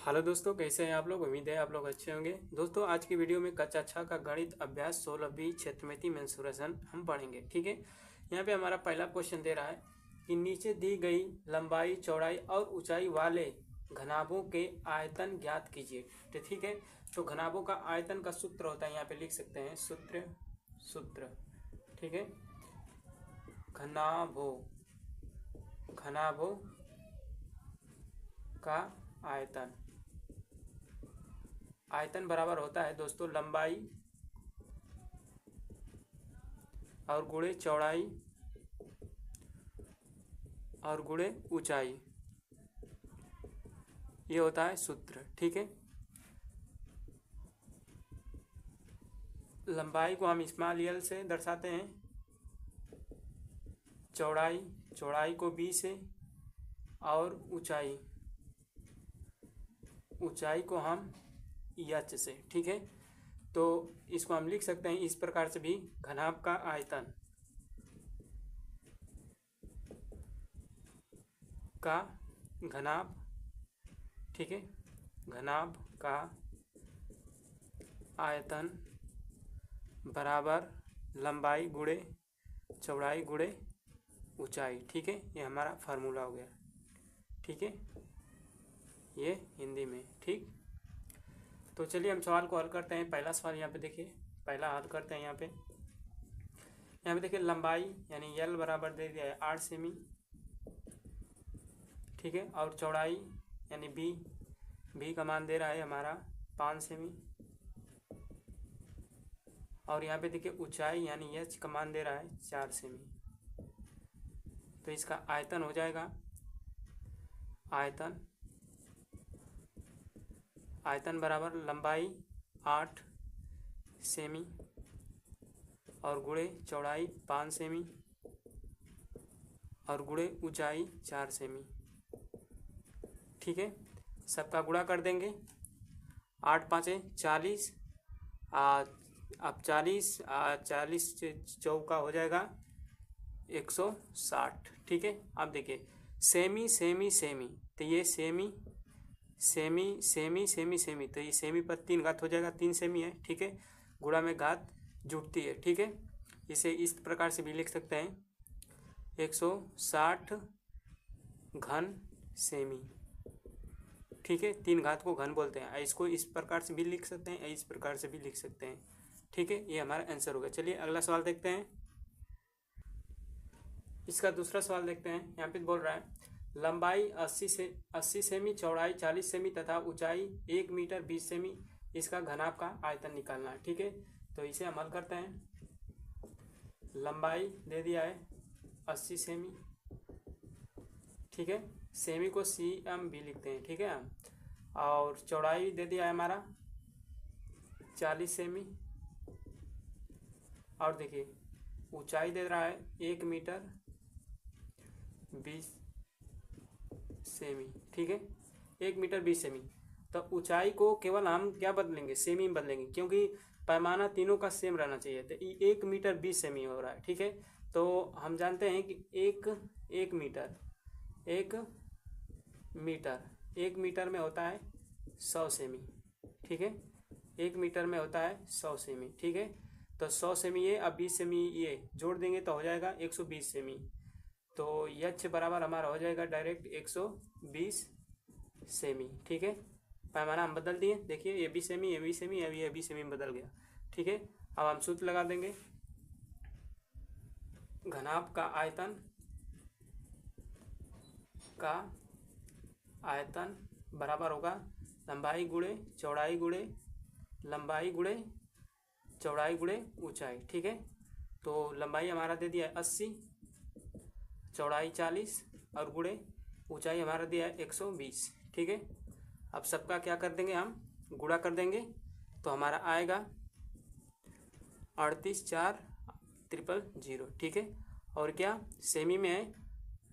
Hello दोस्तों, कैसे हैं आप लोग। उम्मीद है आप लोग अच्छे होंगे। दोस्तों, आज की वीडियो में कक्षा 6 का गणित अभ्यास 16 क्षेत्रमिति मेंसुरेशन हम पढ़ेंगे। ठीक है, यहाँ पे हमारा पहला क्वेश्चन दे रहा है कि नीचे दी गई लंबाई, चौड़ाई और ऊंचाई वाले घनाभों के आयतन ज्ञात कीजिए। तो ठीक है, तो घनाभों का आयतन का सूत्र होता है, यहाँ पे लिख सकते हैं सूत्र। ठीक है, घनाभों का आयतन बराबर होता है दोस्तों लंबाई और गुणे चौड़ाई और गुणे ऊंचाई। ये होता है सूत्र। ठीक है, लंबाई को हम स्मॉल एल से दर्शाते हैं, चौड़ाई को बी से, और ऊंचाई को हम एच से। ठीक है, तो इसको हम लिख सकते हैं इस प्रकार से भी, घनाभ का आयतन का घनाभ। ठीक है, घनाभ का आयतन बराबर लंबाई गुणे चौड़ाई गुणे ऊंचाई। ठीक है, ये हमारा फार्मूला हो गया। ठीक है, ये हिंदी में। ठीक, तो चलिए हम सवाल को हल करते हैं। पहला सवाल यहाँ पे देखिए, पहला हल करते हैं। यहाँ पे देखिए, लंबाई यानी एल बराबर दे दिया है 8 सेमी। ठीक है, और चौड़ाई यानी बी का मान दे रहा है हमारा 5 सेमी। और यहाँ पे देखिए ऊंचाई यानी एच का मान दे रहा है 4 सेमी। तो इसका आयतन हो जाएगा, आयतन बराबर लंबाई 8 सेमी और गुणे चौड़ाई 5 सेमी और गुणे ऊंचाई 4 सेमी। ठीक है, सबका गुणा कर देंगे। 8 5 40, अब 40 से चौका हो जाएगा 160। ठीक है, अब देखिए सेमी, तो ये सेमी, तो ये सेमी पर 3 घात हो जाएगा, 3 सेमी है। ठीक है, गुणा में घात जुटती है। ठीक है, इसे इस प्रकार से भी लिख सकते हैं 160 घन सेमी। ठीक है, 3 घात को घन बोलते हैं। इसको इस प्रकार से भी लिख सकते हैं, इस प्रकार से भी लिख सकते हैं। ठीक है, ये हमारा आंसर होगा। चलिए अगला सवाल देखते हैं। इसका दूसरा सवाल देखते हैं। यहाँ पे बोल रहा है लंबाई 80 सेमी, चौड़ाई 40 सेमी तथा ऊंचाई 1 मीटर 20 सेमी, इसका घनाभ का आयतन निकालना है। ठीक है, तो इसे हम हल करते हैं। लंबाई दे दिया है 80 सेमी। ठीक है, सेमी को cm भी लिखते हैं। ठीक है, और चौड़ाई दे दिया है हमारा 40 सेमी। और देखिए ऊंचाई दे रहा है 1 मीटर 20 सेमी। ठीक है, 1 मीटर 20 सेमी। तो ऊंचाई को केवल हम क्या बदलेंगे, सेमी में बदलेंगे, क्योंकि पैमाना तीनों का सेम रहना चाहिए। तो 1 मीटर 20 सेमी हो रहा है। ठीक है, तो हम जानते हैं कि एक मीटर में होता है 100 सेमी। ठीक है, 1 मीटर में होता है 100 सेमी। ठीक है, तो 100 सेमी ये, अब 20 सेमी ये जोड़ देंगे तो हो जाएगा 120 सेमी। तो एच बराबर हमारा हो जाएगा डायरेक्ट 120 सेमी। ठीक है, पैमाना हम बदल दिए। देखिए ये भी सेमी, अब ये भी सेमी बदल गया। ठीक है, अब हम सूत्र लगा देंगे। घनाभ का आयतन बराबर होगा लंबाई गुणे चौड़ाई गुणे ऊंचाई। ठीक है, तो लंबाई हमारा दे दिया है 80, चौड़ाई 40 और गुणे ऊंचाई हमारा दिया है 120। ठीक है, अब सबका क्या कर देंगे, हम गुणा कर देंगे तो हमारा आएगा 38 4 000। ठीक है, और क्या सेमी में है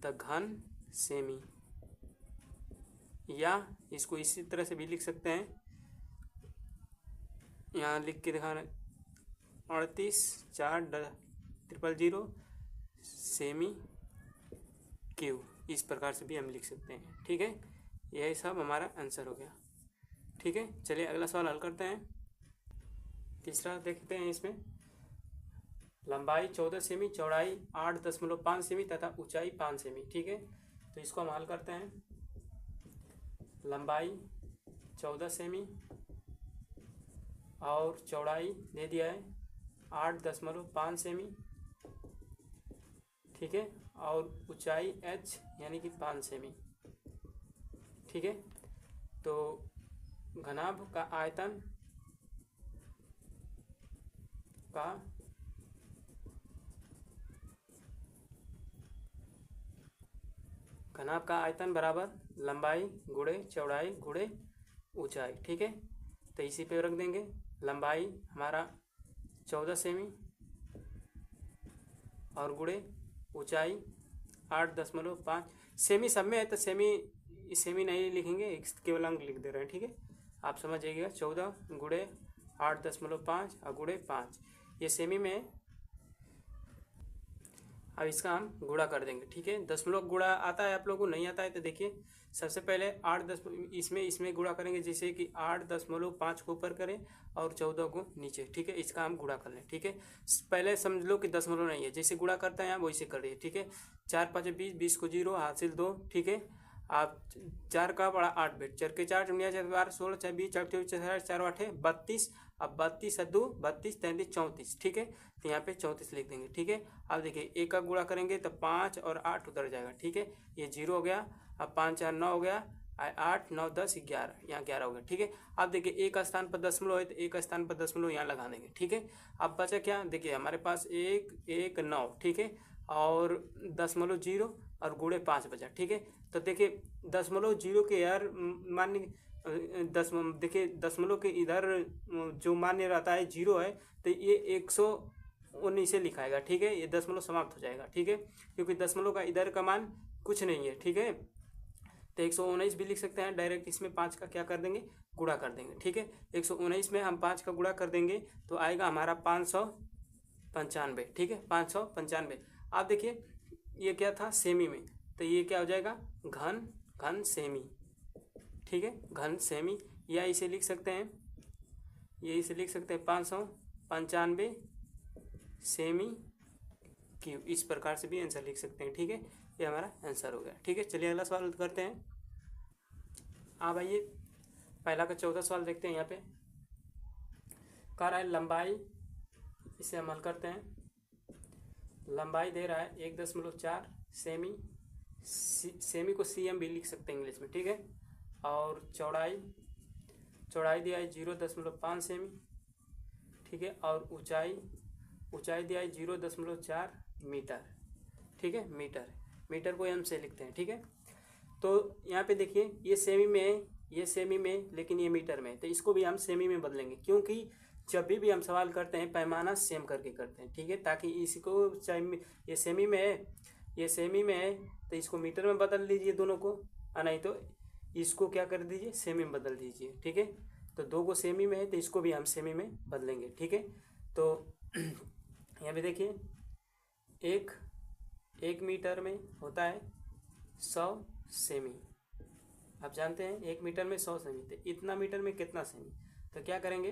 तो घन सेमी, या इसको इसी तरह से भी लिख सकते हैं, यहाँ लिख के दिखाना 38 4 000 सेमी क्यूब, इस प्रकार से भी हम लिख सकते हैं। ठीक है, यही सब हमारा आंसर हो गया। ठीक है, चलिए अगला सवाल हल करते हैं। तीसरा देखते हैं। इसमें लंबाई 14 सेमी, चौड़ाई 8.5 सेमी तथा ऊंचाई 5 सेमी। ठीक है, तो इसको हम हल करते हैं। लंबाई 14 सेमी और चौड़ाई दे दिया है 8.5 सेमी। ठीक है, और ऊंचाई h यानी कि 5 सेमी। ठीक है, तो घनाभ का आयतन बराबर लंबाई गुणे चौड़ाई गुणे ऊंचाई। ठीक है, तो इसी पे रख देंगे। लंबाई हमारा 14 सेमी और गुणे ऊंचाई 8.5 सेमी। सब में है तो सेमी नहीं लिखेंगे, केवल अंक लिख दे रहे हैं। ठीक है, आप समझ जाइएगा। 14 गुणे 8.5 और गुणे 5 ये सेमी में है। अब इसका हम गुणा कर देंगे। ठीक है, दशमलव गुणा आता है आप लोगों को, नहीं आता है तो देखिए। सबसे पहले 8 इसमें गुणा करेंगे, जैसे कि 8.5 को ऊपर करें और 14 को नीचे। ठीक है, इसका हम गुणा कर लें। ठीक है, पहले समझ लो कि दशमलव नहीं है, जैसे गुणा करते हैं आप वैसे करिए। ठीक है, 4 5 20, 20 को 0 हासिल 2। ठीक है, आप 4 का बड़ा 8 बेट, 4 के 4 4 12 16 4 20 4 24 4 8 32। अब 32 2 32 33 34। ठीक है, तो यहाँ पे 34 लिख देंगे। ठीक है, अब देखिए एक का गुणा करेंगे तो 5 और 8 उतर जाएगा। ठीक है, ये 0 हो गया। अब 5 4 9 हो गया, 8 9 10 11, यहाँ 11 हो गया। ठीक है, अब देखिए एक स्थान पर दशमलव है तो एक स्थान पर दशमलव यहाँ लगा देंगे। ठीक है, अब बचा क्या, देखिए हमारे पास 1 1 9। ठीक है, और दशमलव 0 और गुणे 5 बचा। ठीक है, तो देखिए दशमलव 0 के यार मान्य देखिए दशमलव के इधर जो मान्य रहता है 0 है, तो ये 119 से लिखाएगा। ठीक है, ये दशमलव समाप्त हो जाएगा। ठीक है, क्योंकि दशमलव का इधर का मान कुछ नहीं है। ठीक है, तो 119 भी लिख सकते हैं डायरेक्ट। इसमें 5 का क्या कर देंगे, गुणा कर देंगे। ठीक है, 119 में हम 5 का गुणा कर देंगे तो आएगा हमारा 595। ठीक है, 595। आप देखिए ये क्या था, सेमी में, तो ये क्या हो जाएगा, घन सेमी। ठीक है, घन सेमी, या इसे लिख सकते हैं, ये इसे लिख सकते हैं 595 सेमी क्यूब। इस प्रकार से भी आंसर लिख सकते हैं। ठीक है, ये हमारा आंसर हो गया। ठीक है, चलिए अगला सवाल करते हैं। आप आइए पहला का 14 सवाल देखते हैं। यहाँ पे कह रहा है लंबाई, इसे हम हल करते हैं। लंबाई दे रहा है 1.4 सेमी, सेमी को CM भी लिख सकते हैं इंग्लिश में। ठीक है, और चौड़ाई दिया है 0.5 सेमी। ठीक है, और ऊंचाई दिया है 0.4 मीटर। ठीक है, मीटर को एम से लिखते हैं। ठीक है, तो यहाँ पे देखिए ये सेमी में है, ये सेमी में, लेकिन ये मीटर में है, तो इसको भी हम सेमी में बदलेंगे, क्योंकि जब भी हम सवाल करते हैं पैमाना सेम करके करते हैं। ठीक है, ताकि इसको चाहे ये सेमी में है तो इसको मीटर में बदल लीजिए दोनों को, और नहीं तो इसको क्या कर दीजिए, सेमी में बदल दीजिए। ठीक है, तो 2 को सेमी में है तो इसको भी हम सेमी में बदलेंगे। ठीक है, तो यहाँ पे देखिए एक मीटर में होता है 100 सेमी। आप जानते हैं 1 मीटर में 100 सेमी, तो इतना मीटर में कितना सेमी, तो क्या करेंगे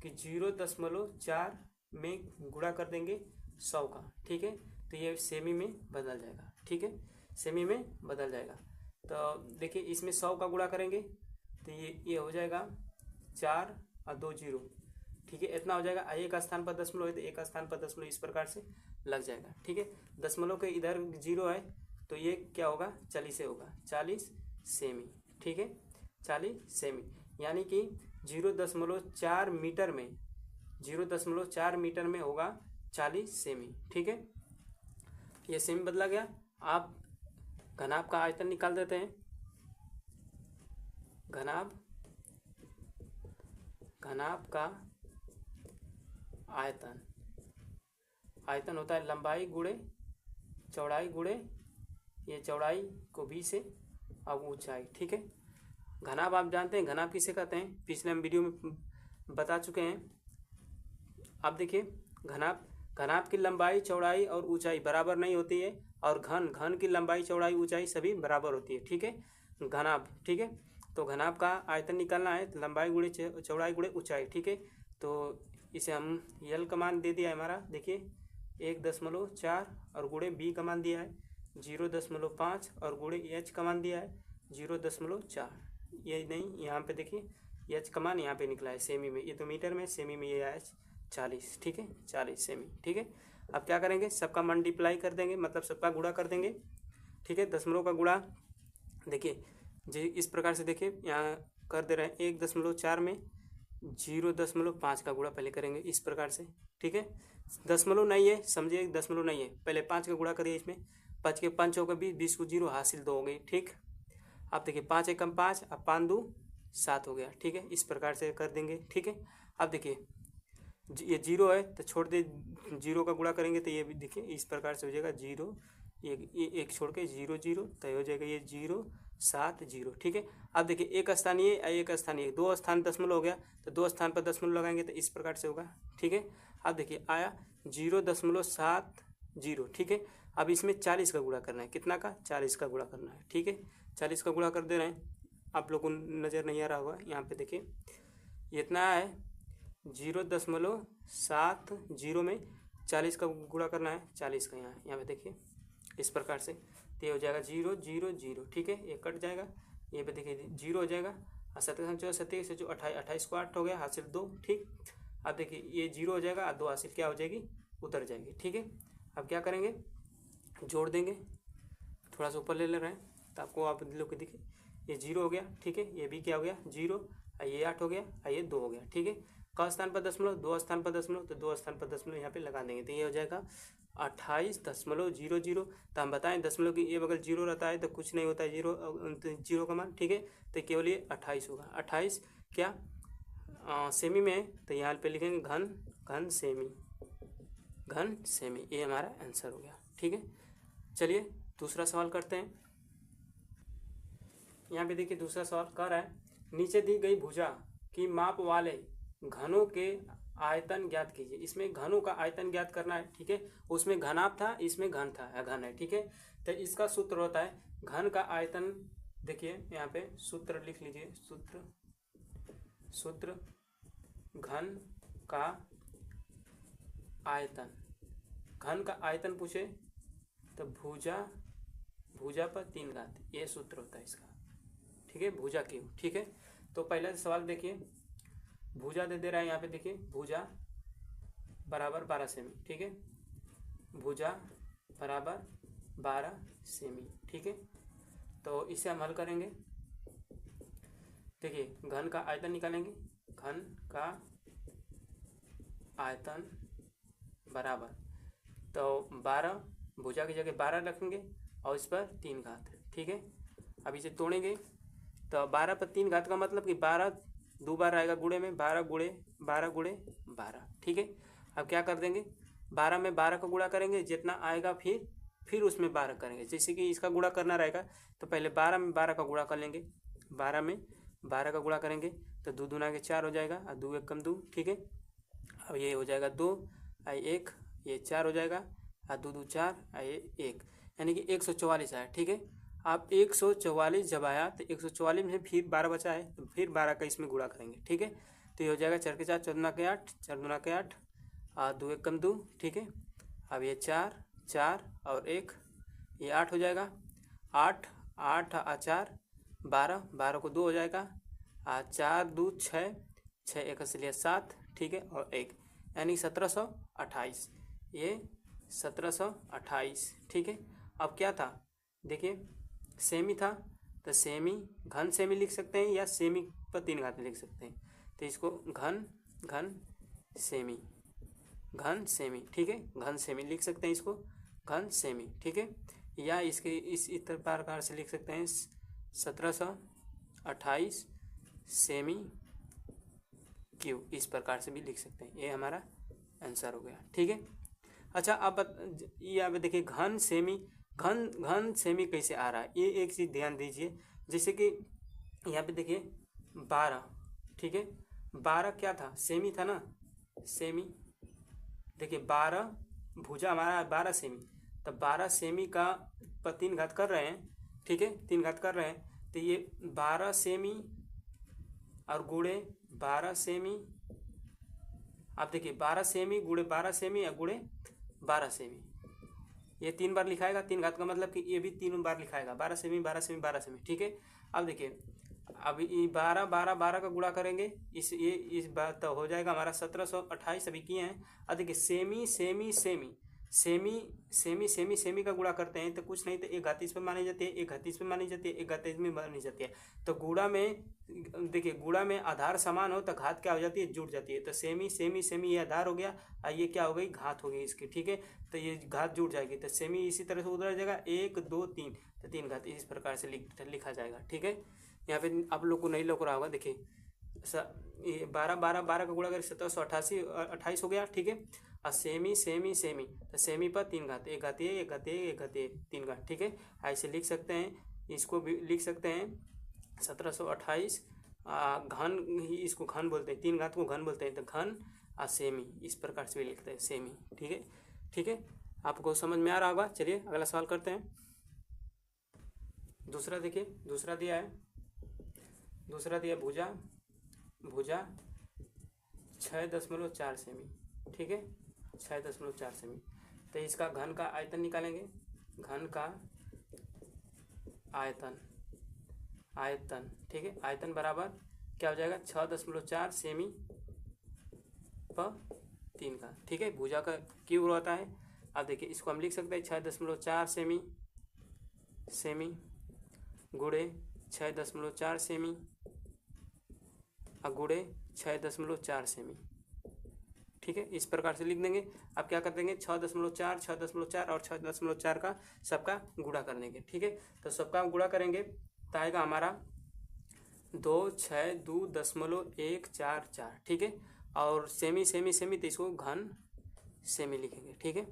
कि 0.4 में गुणा कर देंगे 100 का। ठीक है, तो ये सेमी में बदल जाएगा। ठीक है, सेमी में बदल जाएगा। तो देखिए इसमें 100 का गुणा करेंगे तो ये हो जाएगा 4 और 2 0। ठीक है, इतना हो जाएगा। एक स्थान पर दशमलव है तो एक स्थान पर दशमलव, इस प्रकार से लग जाएगा। ठीक है, दशमलव के इधर 0 है तो ये क्या होगा, 40 से होगा, 40 सेमी। ठीक है, 40 सेमी, यानी कि 0.4 मीटर में 0.4 मीटर में होगा 40 सेमी। ठीक है, ये सेमी बदला गया। आप घनाभ का आयतन निकाल देते हैं। घनाभ का आयतन होता है लंबाई गुणे चौड़ाई गुणे, ये चौड़ाई को 20 से, अब ऊंचाई। ठीक है, घनाभ आप जानते हैं, घनाभ किसे कहते हैं, पिछले हम वीडियो में बता चुके हैं। अब देखिए घनाभ की लंबाई चौड़ाई और ऊंचाई बराबर नहीं होती है, और घन की लंबाई चौड़ाई ऊंचाई सभी बराबर होती है। ठीक है, घनाभ। ठीक है, तो घनाभ का आयतन निकालना है, तो लंबाई गुणे चौड़ाई गुणे ऊंचाई, ठीक है। तो इसे हम यल का मान दे दिया है हमारा, देखिए 1.4 और गुणे बी का मान दिया है 0.5 और गुणे एच का मान दिया है 0.4। ये नहीं, यहाँ पे देखिए एच का मान यहाँ पे निकला है सेमी में, ये तो मीटर में, सेमी में ये आया 40, ठीक है, 40 सेमी, ठीक है। अब क्या करेंगे, सबका मल्टीप्लाई कर देंगे, मतलब सबका गुणा कर देंगे, ठीक है। दशमलव का गुणा देखिए जी इस प्रकार से, देखिए यहाँ कर दे रहे हैं 1.4 में 0.5 का गुणा पहले करेंगे इस प्रकार से, ठीक है। दशमलव नहीं है, समझिए दशमलव नहीं है, पहले 5 का गुणा करिए इसमें, 5 के 5 होगा 20, 20 को 0 हासिल 2 हो गई, ठीक। अब देखिए 5 एकम 5, अब 5 2 7 हो गया, ठीक है, इस प्रकार से कर देंगे, ठीक है। अब देखिए ये 0 है तो छोड़ दे, 0 का गुणा करेंगे तो ये भी देखिए इस प्रकार से हो जाएगा 0, एक छोड़ के 0 0 तो हो जाएगा ये 0 7 0, ठीक है। अब देखिए एक स्थानीय एक स्थानीय, दो स्थान दशमलव हो गया, तो दो स्थान पर दशमलव लगाएंगे तो इस प्रकार से होगा, ठीक है। अब देखिए आया 0.70, ठीक है। अब इसमें 40 का गुणा करना है, कितना का, 40 का गुणा करना है, ठीक है। 40 का गुणा कर दे रहे हैं, आप लोगों को नज़र नहीं आ रहा होगा, यहाँ पे देखिए इतना है 0.70 में 40 का गुणा करना है, 40 का यहाँ पे देखिए इस प्रकार से, तो ये हो जाएगा 0 0 0, ठीक है, ये कट जाएगा, ये पे देखिए 0 हो जाएगा, और 27 से जो 28 को 8 हो गया, हासिल 2, ठीक। अब देखिए ये 0 हो जाएगा और 2 हासिल क्या हो जाएगी, उतर जाएगी, ठीक है। अब क्या करेंगे, जोड़ देंगे, थोड़ा सा ऊपर ले रहे हैं तो आपको आप लोग को देखिए ये 0 हो गया, ठीक है, ये भी क्या हो गया 0, ये 8 हो गया, ये 2 हो गया, ठीक है। का स्थान पर दशमलव, 2 स्थान पर दशमलव, तो 2 स्थान पर दशमलव यहाँ पे लगा देंगे, तो ये हो जाएगा 28.00। तो हम बताएं दशमलव की ये बगल 0 रहता है तो कुछ नहीं होता है 0 का मान, ठीक है, तो केवल ये 28 होगा। 28 क्या सेमी में है, तो यहाँ पे लिखेंगे घन सेमी, ये हमारा आंसर हो गया, ठीक है। चलिए दूसरा सवाल करते हैं। यहाँ पे देखिए दूसरा सवाल कह रहा है, नीचे दी गई भुजा की माप वाले घनों के आयतन ज्ञात कीजिए। इसमें घनों का आयतन ज्ञात करना है, ठीक है। उसमें घनाभ था, इसमें घन था, घन है, ठीक है। तो इसका सूत्र होता है घन का आयतन, देखिए यहाँ पे सूत्र लिख लीजिए, सूत्र घन का आयतन, घन का आयतन पूछे तो भुजा पर 3 घात, ये सूत्र होता है इसका, ठीक है, भुजा की, ठीक है। तो पहला सवाल देखिए, भुजा दे रहा है यहाँ पे, देखिए भुजा बराबर 12 सेमी, ठीक है, भुजा बराबर 12 सेमी, ठीक है। तो इसे हम हल करेंगे, देखिए घन का आयतन निकालेंगे, घन का आयतन बराबर, तो 12 भुजा की जगह 12 रखेंगे और इस पर 3 घात, ठीक है। अब इसे तोड़ेंगे तो 12 पर 3 घात का मतलब कि 12 दो बार आएगा गुणे में, 12 गुणे 12, ठीक है। अब क्या कर देंगे, 12 में 12 का गुणा करेंगे, जितना आएगा फिर उसमें 12 करेंगे। जैसे कि इसका गुणा करना रहेगा तो पहले 12 में 12 का गुणा कर लेंगे, 12 में 12 का गुणा करेंगे तो 2 दूना के 4 हो जाएगा, और 2 एक कम 2, ठीक है। अब ये हो जाएगा 2 आई 1, ये 4 हो जाएगा, और 2 2 4 आई 1, यानी कि 144 आया, ठीक है। अब 144 जब आया तो 144 में फिर 12 बचा है, तो फिर 12 का इसमें गुणा करेंगे, ठीक है। तो ये हो जाएगा 4 के 4 14 के 8, 4 दूना के 8, और 2 एक कम 2, ठीक है। अब ये 4 4 और 1, ये 8 हो जाएगा, 8 8 और 4 12, 12 को 2 हो जाएगा, और 4 2 6, 6 एक से लिया 7, ठीक है, और 1, यानी 1728, ये 1728, ठीक है। अब क्या था, देखिए सेमी था, तो सेमी घन सेमी लिख सकते हैं या सेमी पर 3 घात लिख सकते हैं, तो इसको घन सेमी, ठीक है, घन सेमी लिख सकते हैं, इसको घन सेमी, ठीक है। या इसके इस प्रकार से लिख सकते हैं 1728 सेमी क्यूब, इस प्रकार से भी लिख सकते हैं, ये हमारा आंसर हो गया, ठीक है। अच्छा अब ये देखिए घन सेमी कैसे आ रहा है, ये एक चीज़ ध्यान दीजिए। जैसे कि यहाँ पे देखिए 12, ठीक है, 12 क्या था, सेमी था ना, सेमी, देखिए 12 भुजा हमारा 12 सेमी, तो 12 सेमी का पर 3 घात कर रहे हैं, ठीक है, 3 घात कर रहे हैं, तो ये 12 सेमी और गुणे 12 सेमी, आप देखिए 12 सेमी गुणे 12 सेमी या गुणे 12 सेमी, ये 3 बार लिखाएगा। 3 घात का मतलब कि ये भी 3 बार लिखाएगा, 12 सेमी 12 सेमी 12 सेमी, ठीक है। अब देखिए अब ये 12 12 12 का गुणा करेंगे, इस बार तो हो जाएगा हमारा 1728 अभी किए हैं। अब देखिए semi semi semi semi semi semi semi का गुणा करते हैं तो कुछ नहीं तो एक घात इस पे मानी जाती है, एक घात इस पे मानी जाती है, एक घात इसमें मानी जाती है। तो गुणा में देखिए गुणा में आधार समान हो तो घात क्या हो जाती है, जुड़ जाती है। तो सेमी सेमी सेमी ये आधार हो गया और ये क्या हो गई, घात हो गई इसकी, ठीक है। तो ये घात जुड़ जाएगी तो सेमी इसी तरह से उधर जाएगा 1 2 3, तो 3 घात इस प्रकार से लिखा जाएगा, ठीक है। यहाँ पे आप लोग को नहीं लग रहा होगा, देखिए ये 12 12 12 का गुणा करें 1728 हो गया, ठीक है। और सेमी सेमी सेमी तो सेमी पर 3 घात, एक घात ये, एक घात ये, एक घात ये, 3 घात, ठीक है। ऐसे लिख सकते हैं, इसको भी लिख सकते हैं 1728 घन, इसको घन बोलते हैं, 3 घात को घन बोलते हैं, तो घन और सेमी इस प्रकार से भी लिखते हैं सेमी, ठीक है। ठीक है, आपको समझ में आ रहा होगा। चलिए अगला सवाल करते हैं। दूसरा देखिए, दूसरा दिया है भुजा 6.4 सेमी, ठीक है, 6.4 सेमी। तो इसका घन का आयतन निकालेंगे, घन का आयतन, ठीक है। आयतन बराबर क्या हो जाएगा, 6.4 सेमी पर 3 का, ठीक है। भुजा का क्यूब होता है। अब देखिए इसको हम लिख सकते हैं 6.4 सेमी गुणे 6.4 सेमी और गुणे 6.4 सेमी, ठीक है। इस प्रकार से लिख देंगे। अब क्या कर देंगे, 6.4 6.4 और 6.4 का सबका गुणा कर देंगे, ठीक है। तो सबका गुणा करेंगे तो आएगा हमारा 262.144, ठीक है। और सेमी सेमी सेमी तो इसको घन सेमी लिखेंगे, ठीक है।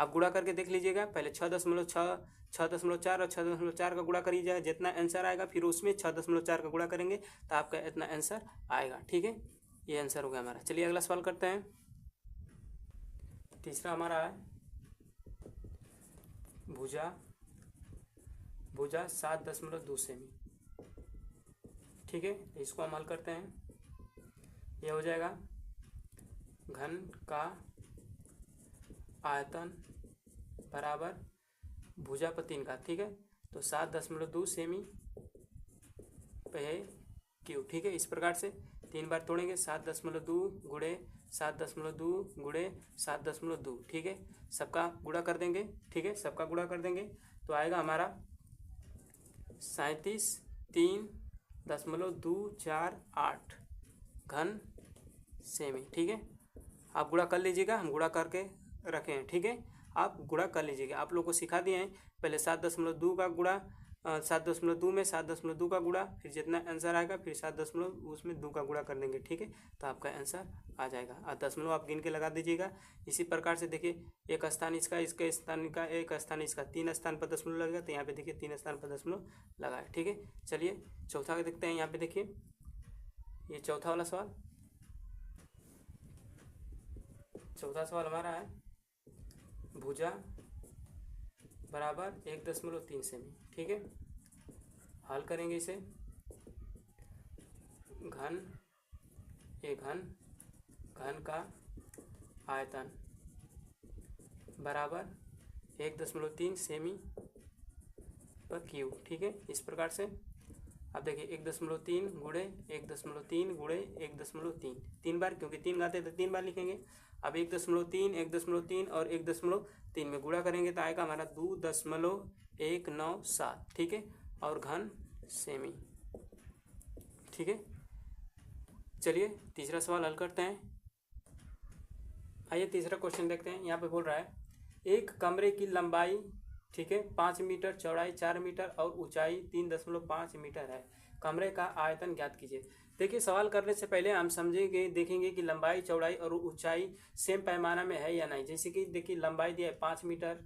आप गुणा करके देख लीजिएगा, पहले 6.4 और 6.4 का गुणा करिएगा, जितना आंसर आएगा फिर उसमें 6.4 का गुणा करेंगे तो आपका इतना आंसर आएगा, ठीक है। ये आंसर हो गया हमारा। चलिए अगला सवाल करते हैं। तीसरा हमारा है भुजा 7.2 सेमी, ठीक है। इसको हम हल करते हैं, ये हो जाएगा घन का आयतन बराबर भुजा पर 3 का, ठीक है। तो 7.2 सेमी पे क्यूब, ठीक है। इस प्रकार से 3 बार तोड़ेंगे, 7.2 गुणे 7.2 गुणे 7.2, ठीक है। सबका गुणा कर देंगे, ठीक है, सबका गुणा कर देंगे तो आएगा हमारा 37.248 घन सेमी, ठीक है। आप गुणा कर लीजिएगा, हम गुणा करके रखे हैं, ठीक है। आप गुणा कर लीजिएगा, आप लोगों को सिखा दिए हैं। पहले 7.2 का गुणा 7.2 में 7.2 का गुणा, फिर जितना आंसर आएगा फिर 7 उसमें 2 का गुणा कर देंगे, ठीक है। तो आपका आंसर आ जाएगा और दशमलव आप गिन के लगा दीजिएगा। इसी प्रकार से देखिए, एक स्थान इसका, इसके स्थान का, एक स्थान इसका, 3 स्थान पर दशमलव लगेगा, तो यहाँ पे देखिए 3 स्थान पर दशमलव लगा है, ठीक है। चलिए चौथा का देखते हैं। यहाँ पे देखिए ये चौथा वाला सवाल, चौथा सवाल हमारा है भुजा बराबर 1.3 सेमी, ठीक है। हल करेंगे इसे, घन का आयतन बराबर 1.3 सेमी पर क्यूब, ठीक है। इस प्रकार से अब देखिए 1.3 गुणे 1.3 गुणे 1.3, 3 बार, क्योंकि 3 घाते तो 3 बार लिखेंगे। अब 1.3 1.3 और 1.3 में गुणा करेंगे तो आएगा हमारा 2.197, ठीक है। और घन सेमी, ठीक है। चलिए तीसरा सवाल हल करते हैं। आइए तीसरा क्वेश्चन देखते हैं। यहाँ पे बोल रहा है एक कमरे की लंबाई, ठीक है, 5 मीटर, चौड़ाई 4 मीटर और ऊंचाई 3.5 मीटर है। कमरे का आयतन ज्ञात कीजिए। देखिए सवाल करने से पहले हम समझेंगे, देखेंगे कि लंबाई, चौड़ाई और ऊंचाई सेम पैमाना में है या नहीं। जैसे कि देखिए लंबाई दिया है 5 मीटर,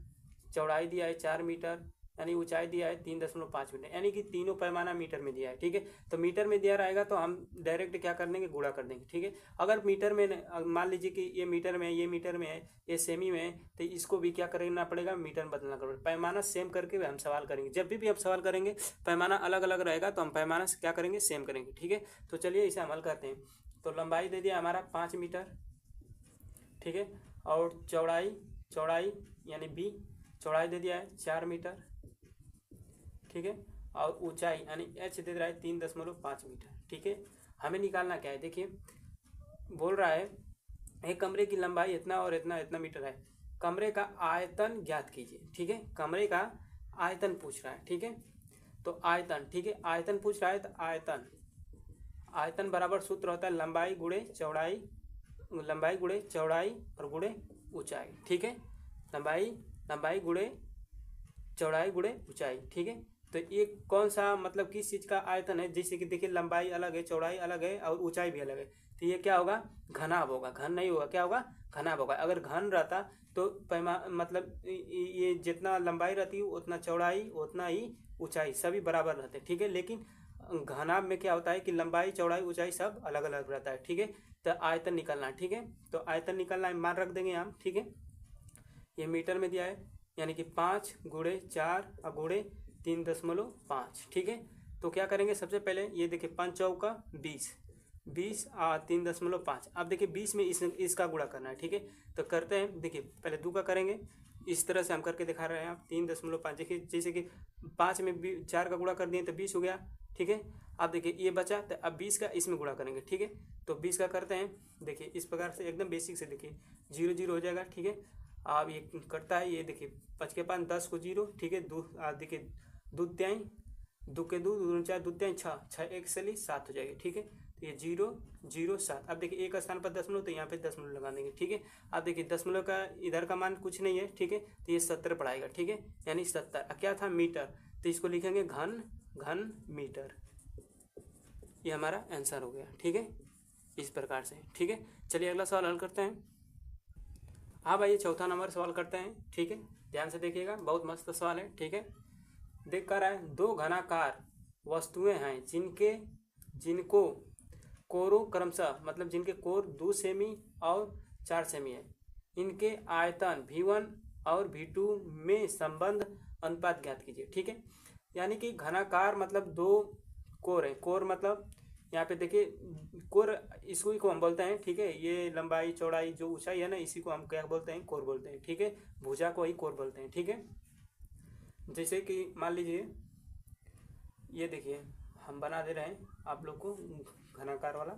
चौड़ाई दिया है 4 मीटर, यानी ऊंचाई दिया है 3.5 मीटर, यानी कि तीनों पैमाना मीटर में दिया है। ठीक है, तो मीटर में दिया रहेगा तो हम डायरेक्ट क्या कर देंगे, गुणा कर देंगे। ठीक है, अगर मीटर में मान लीजिए कि ये मीटर में है, ये मीटर में है, ये सेमी में है, तो इसको भी क्या करना पड़ेगा, मीटर में बदलना पड़ेगा। पैमाना सेम करके हम सवाल करेंगे। जब भी हम सवाल करेंगे पैमाना अलग अलग रहेगा तो हम पैमाना से क्या करेंगे, सेम करेंगे। ठीक है, तो चलिए इसे अमल करते हैं। तो लंबाई दे दिया हमारा 5 मीटर। ठीक है, और चौड़ाई यानी बी चौड़ाई दे दिया है 4 मीटर। ठीक है, और ऊंचाई यानी एच दे रहा है 3.5 मीटर। ठीक है, हमें निकालना क्या है, देखिए बोल रहा है एक कमरे की लंबाई इतना और इतना इतना मीटर है, कमरे का आयतन ज्ञात कीजिए। ठीक है, कमरे का आयतन पूछ रहा है। ठीक है, तो आयतन, ठीक है आयतन पूछ रहा है तो आयतन बराबर सूत्र होता है लंबाई गुणे चौड़ाई और गुणे ऊंचाई। ठीक है, लंबाई गुणे चौड़ाई गुणे ऊंचाई। ठीक है, तो ये कौन सा मतलब किस चीज का आयतन है, जैसे कि देखिए लंबाई अलग है, चौड़ाई अलग है और ऊंचाई भी अलग है, तो ये क्या होगा, घनाभ होगा। घन नहीं होगा, क्या होगा, घनाभ होगा। अगर घन रहता तो मतलब ये जितना लंबाई रहती है उतना चौड़ाई उतना ही ऊंचाई सभी बराबर रहते हैं। ठीक है, लेकिन घनाभ में क्या होता है कि लंबाई चौड़ाई ऊंचाई सब अलग अलग रहता है। ठीक है, तो आयतन निकालना। ठीक है, तो आयतन निकालना मान रख देंगे हम। ठीक है, ये मीटर में दिया है, यानी कि 5 गुणे 4 और गुणे 3.5। ठीक है, तो क्या करेंगे, सबसे पहले ये देखिए 5 चौका 20 और 3.5। अब देखिए 20 में इसका गुणा करना है। ठीक है, तो करते हैं, देखिए पहले 2 का करेंगे, इस तरह से हम करके दिखा रहे हैं। आप 3.5 देखिए, जैसे कि 5 में 4 का गुणा कर दिए तो 20 हो गया। ठीक है, अब देखिए ये बचा, तो अब 20 का इसमें गुणा करेंगे। ठीक है, तो 20 का करते हैं, देखिए इस प्रकार से एकदम बेसिक से, देखिए 0 0 हो जाएगा। ठीक है, अब ये कटता है, ये देखिए 5 के 5 10 को 0। ठीक है, देखिए 2 त्याई 2 के 2 2 4 2 त्याई 6 6 1 से 7 हो जाएगी। ठीक है, तो ये 0 0 7। अब देखिए एक स्थान पर दशमलव, तो यहाँ पे दशमलव लगा देंगे। ठीक है, अब देखिए दशमलव का इधर का मान कुछ नहीं है। ठीक है, तो ये 70 पड़ाएगा। ठीक है, यानी 70 क्या था, मीटर, तो इसको लिखेंगे घन मीटर। ये हमारा आंसर हो गया। ठीक है, इस प्रकार से। ठीक है, चलिए अगला सवाल हल करते हैं। हाँ भाई, चौथा नंबर सवाल करते हैं। ठीक है, ध्यान से देखिएगा, बहुत मस्त सवाल है। ठीक है, देख कर है, 2 घनाकार वस्तुएं हैं जिनको कोरों क्रमशः, मतलब जिनके कोर 2 सेमी और 4 सेमी है, इनके आयतन V1 और V2 में संबंध अनुपात ज्ञात कीजिए। ठीक है, यानी कि घनाकार मतलब 2 कोर है। कोर मतलब यहाँ पे देखिए कोर, इसको ही को हम बोलते हैं। ठीक है, ये लंबाई चौड़ाई जो ऊंचाई है ना, इसी को हम क्या बोलते हैं, कोर बोलते हैं। ठीक है, भुजा को ही कोर बोलते हैं। ठीक है, जैसे कि मान लीजिए ये देखिए हम बना दे रहे हैं आप लोग को घनाकार वाला,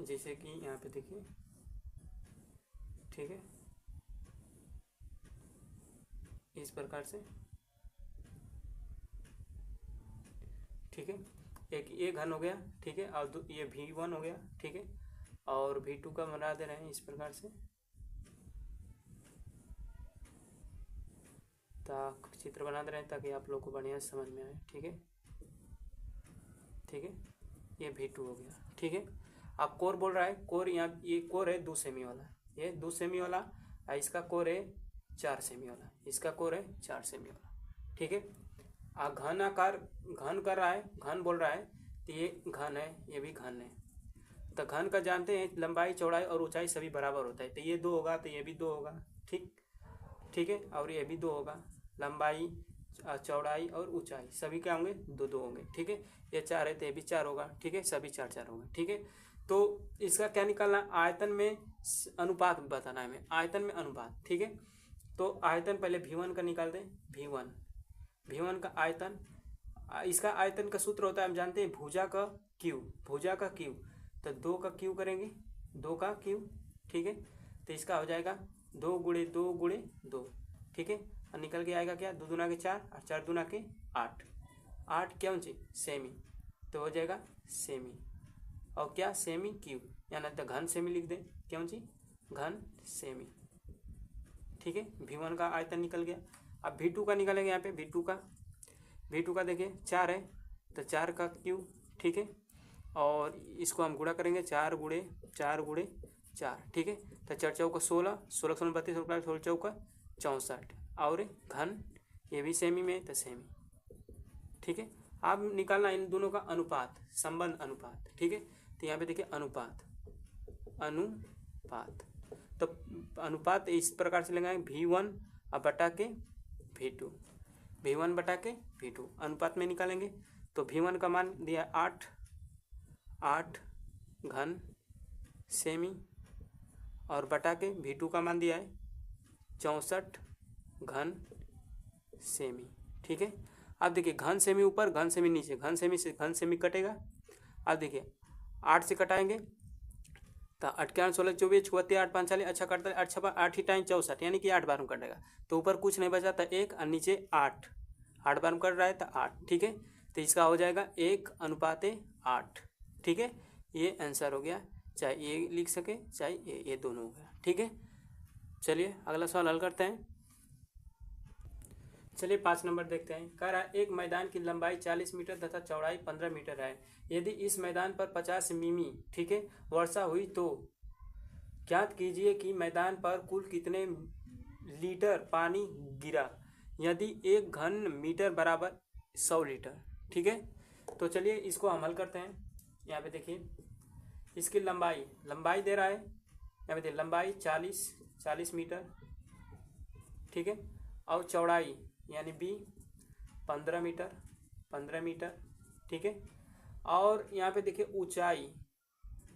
जैसे कि यहाँ पे देखिए। ठीक है, इस प्रकार से। ठीक है, एक ये घन हो गया। ठीक है, और ये V1 हो गया। ठीक है, और V2 का बना दे रहे हैं इस प्रकार से, चित्र बना दे रहे हैं ताकि आप लोग को बढ़िया समझ में आए। ठीक है, ठीक है, ये V2 हो गया। ठीक है, अब कोर बोल रहा है, कोर यहाँ ये कोर है 2 सेमी वाला, ये 2 सेमी वाला, और इसका कोर है 4 सेमी वाला, इसका कोर है 4 सेमी वाला। ठीक है, घन आकार घन कर रहा है, घन बोल रहा है, तो ये घन है, ये भी घन है। तो घन का जानते हैं लंबाई चौड़ाई और ऊंचाई सभी बराबर होता है, तो ये 2 होगा, तो ये भी 2 होगा। ठीक है, और ये भी 2 होगा, लंबाई चौड़ाई और ऊंचाई सभी क्या होंगे, 2 2 होंगे। ठीक है, ये 4 है तो ये भी 4 होगा। ठीक है, सभी 4 4 होंगे। ठीक है, तो इसका क्या निकालना, आयतन में अनुपात बताना है हमें, आयतन में अनुपात। ठीक है, तो आयतन पहले V1 का निकाल दें, V1 का आयतन, इसका आयतन का सूत्र होता है हम जानते हैं भुजा का क्यू, तो 2 का क्यू करेंगे, 2 का क्यू। ठीक है, तो इसका हो जाएगा 2 गुणे 2 गुणे 2। ठीक है, और निकल के आएगा क्या, 2 दूना के 4 और 4 दूना के 8, 8 क्या ऊँची सेमी, तो हो जाएगा सेमी, और क्या सेमी क्यूब, यानी तो घन सेमी लिख दें, क्या ऊँची घन सेमी। ठीक है, V1 का आयतन निकल गया। अब V2 का निकालेंगे, यहाँ पे V2 का देखिए 4 है, तो 4 का क्यूब। ठीक है, और इसको हम गुणा करेंगे, 4 गुणे 4। ठीक है, तो 4 चौका 16, 16 32, 16 चौका 64, और घन ये भी सेमी में तो सेमी, ठीक है। अब निकालना इन दोनों का अनुपात, संबंध अनुपात, ठीक है। तो यहाँ पे देखिए अनुपात, अनुपात, तो अनुपात इस प्रकार से लगाएंगे V1 अब बटा के V2, V1 बटा के V2 अनुपात में निकालेंगे। तो V1 का मान दिया 8 घन सेमी और बटा के V2 का मान दिया है 64 घन सेमी, ठीक है। अब देखिए घन सेमी ऊपर, घन सेमी नीचे, घन सेमी से घन सेमी कटेगा। अब देखिए 8 से कटाएंगे तो 8 के 8 16 24 36 8 5 40, अच्छा कटता है 8 6 8 ही टाइम 64, यानी कि 8 बार में कटेगा। तो ऊपर कुछ नहीं बचा था 1 और नीचे 8 बार में कट रहा है तो 8, ठीक है। तो इसका हो जाएगा 1:8, ठीक है। ये आंसर हो गया, चाहे ये लिख सके चाहे ये दोनों हो गया, ठीक है। चलिए अगला सवाल हल करते हैं। चलिए 5 नंबर देखते हैं। कह रहा है एक मैदान की लंबाई 40 मीटर तथा चौड़ाई 15 मीटर है। यदि इस मैदान पर 50 मिमी, ठीक है, वर्षा हुई तो ज्ञात कीजिए कि मैदान पर कुल कितने लीटर पानी गिरा यदि 1 घन मीटर बराबर 100 लीटर, ठीक है। तो चलिए इसको हम हल करते हैं। यहाँ पे देखिए इसकी लंबाई दे रहा है, यहाँ पे देखिए लंबाई 40 मीटर, ठीक है, और चौड़ाई यानी B 15 मीटर, ठीक है। और यहाँ पे देखिए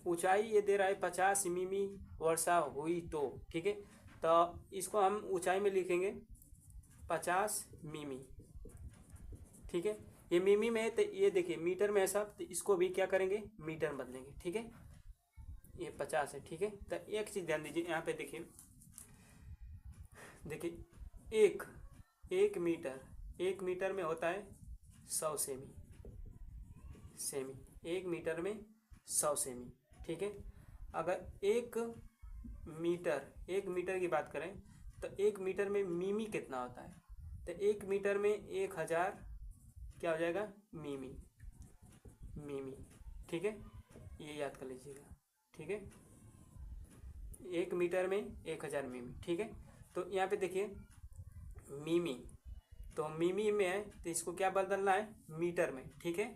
ऊंचाई ये दे रहा है 50 मिमी वर्षा हुई तो, ठीक है। तो इसको हम ऊंचाई में लिखेंगे 50 मिमी, ठीक है। ये मिमी में है तो ये देखिए मीटर में है सब, तो इसको भी क्या करेंगे मीटर में बदलेंगे, ठीक है। ये 50 है, ठीक है। तो एक चीज़ ध्यान दीजिए, यहाँ पे देखिए एक मीटर में होता है 100 सेमी, 1 मीटर में 100 सेमी, ठीक है। अगर एक मीटर की बात करें तो 1 मीटर में मिमी कितना होता है, तो 1 मीटर में 1000 क्या हो जाएगा मिमी, ठीक है। ये याद कर लीजिएगा, ठीक है। 1 मीटर में 1000 मिमी, ठीक है। तो यहाँ पे देखिए मिमी, तो मिमी में है तो इसको क्या बदलना है मीटर में, ठीक है।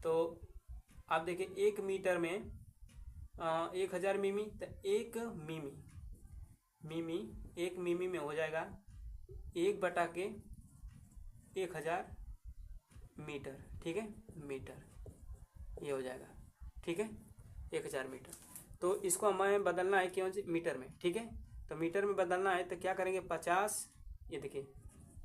तो आप देखिए 1 मीटर में 1000 मिमी, तो 1 मिमी में हो जाएगा 1/1000 मीटर, ठीक है, मीटर ये हो जाएगा, ठीक है, 1000 मीटर। तो इसको हमें बदलना है क्यों जी मीटर में, ठीक है। तो मीटर में बदलना है तो क्या करेंगे 50, ये देखिए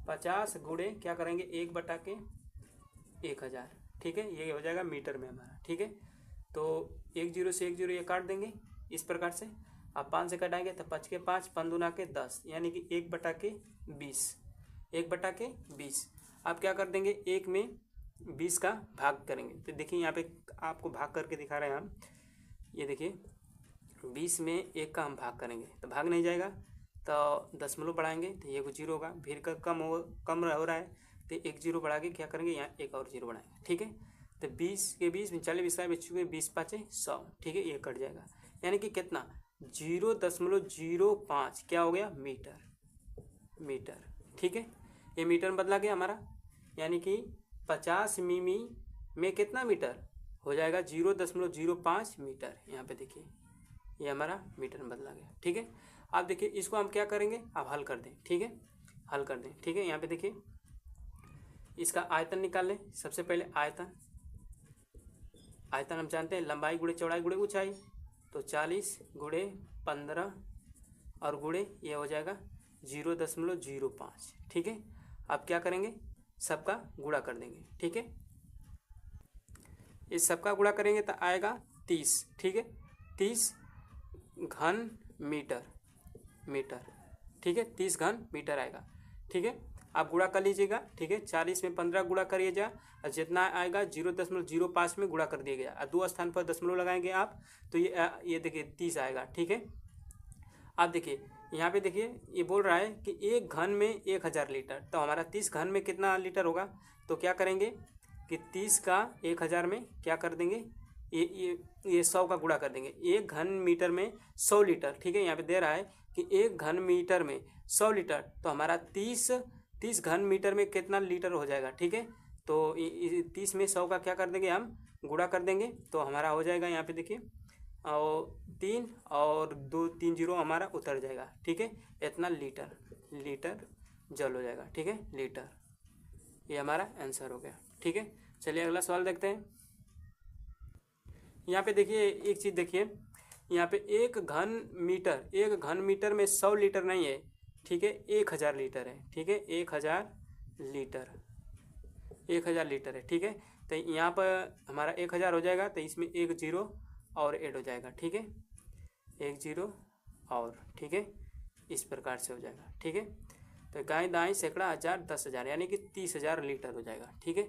50 गुणे क्या करेंगे 1/1000, ठीक है, ये हो जाएगा मीटर में हमारा, ठीक है। तो 1 0 से 1 0 ये काट देंगे इस प्रकार से। आप 5 से कटाएंगे तो 5 के 5 5 दूना के 10, यानी कि 1/20। आप क्या कर देंगे 1 में 20 का भाग करेंगे। तो देखिए यहाँ पे आपको भाग करके दिखा रहे हैं हम, ये देखिए 20 में 1 का हम भाग करेंगे तो भाग नहीं जाएगा, तो दशमलव बढ़ाएंगे तो ये 0 होगा, फिर का कम हो रहा है तो 1 0 बढ़ा के क्या करेंगे यहाँ 1 और 0 बढ़ाएंगे, ठीक है। तो 20 के 20 40 बच्चों के 20 5 100, ठीक है, ये कट जाएगा, यानी कि कितना 0.05 क्या हो गया मीटर, ठीक है। ये मीटर में बदला गया हमारा, यानी कि 50 मिमी में कितना मीटर हो जाएगा 0.05 मीटर। यहाँ पे देखिए ये हमारा मीटर में बदला गया, ठीक है। आप देखिए इसको हम क्या करेंगे आप हल कर दें, ठीक है, हल कर दें, ठीक है। यहाँ पे देखिए इसका आयतन निकाल लें। सबसे पहले आयतन हम जानते हैं लंबाई गुणे चौड़ाई गुणे ऊंचाई, तो 40 गुणे 15 और गुणे ये हो जाएगा 0.05, ठीक है। आप क्या करेंगे सबका गुणा कर देंगे, ठीक है। इस सबका गुणा करेंगे तो आएगा 30, ठीक है, 30 घन मीटर, ठीक है, 30 घन मीटर आएगा, ठीक है। आप गुणा कर लीजिएगा, ठीक है। 40 में 15 गुणा करिए जा और जितना आएगा 0.05 में गुणा कर दिया गया और 2 स्थान पर दशमलव लगाएंगे आप, तो ये देखिए 30 आएगा, ठीक है। आप देखिए यहाँ पे देखिए ये बोल रहा है कि 1 घन में 1000 लीटर, तो हमारा 30 घन में कितना लीटर होगा, तो क्या करेंगे कि 30 का 1000 में क्या कर देंगे ये 100 का गुणा कर देंगे। 1 घन मीटर में 100 लीटर, ठीक है। यहाँ पे दे रहा है कि 1 घन मीटर में 100 लीटर, तो हमारा 30 30 घन मीटर में कितना लीटर हो जाएगा, ठीक है। तो 30 में 100 का क्या कर देंगे हम, गुणा कर देंगे, तो हमारा हो जाएगा यहाँ पे देखिए, और 3 और 2 3 जीरो हमारा उतर जाएगा, ठीक है। इतना लीटर, लीटर जल हो जाएगा, ठीक है, लीटर। ये हमारा आंसर हो गया, ठीक है। चलिए अगला सवाल देखते हैं। यहाँ पे देखिए एक चीज़ देखिए, यहाँ पे एक घन मीटर में 100 लीटर नहीं है, ठीक है, 1000 लीटर है, ठीक है, 1000 लीटर, 1000 लीटर है, ठीक है। तो यहाँ पर हमारा 1000 हो जाएगा, तो इसमें एक जीरो और ऐड हो जाएगा, ठीक है, एक जीरो और, ठीक है, इस प्रकार से हो जाएगा, ठीक है। तो गाय दाएँ सैकड़ा, हज़ार, 10,000 यानी कि 30,000 लीटर हो जाएगा, ठीक है।